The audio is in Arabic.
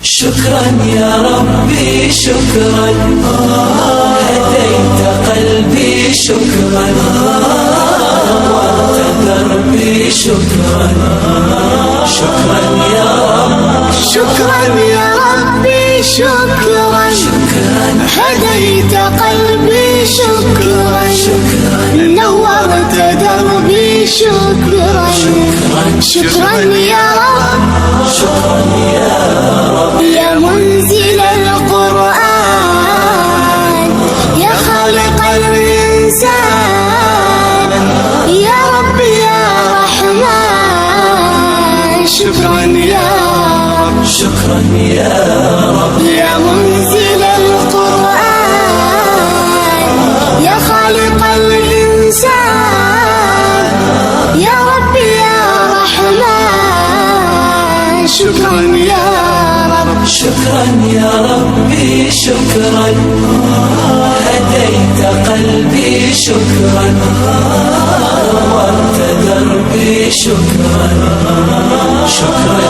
شكرا يا ربي شكرا، هديت قلبي شكرا، نورت دربي شكرا. شكرا يا رب، شكرا يا ربي شكرا، هديت قلبي شكرا، نورت دربي شكرا. شكرا يا رب، شكرا يا رب، يا منزل القرآن، يا خالق الإنسان، يا رب يا رحمن. شكرا يا رب، شكرا يا رب، يا منزل القرآن، يا خالق الإنسان، يا رب يا رحمن. شكرا يا رب، شكرا يا ربي شكرا، هديت قلبي شكرا، نورت دربي شكرا. شكرا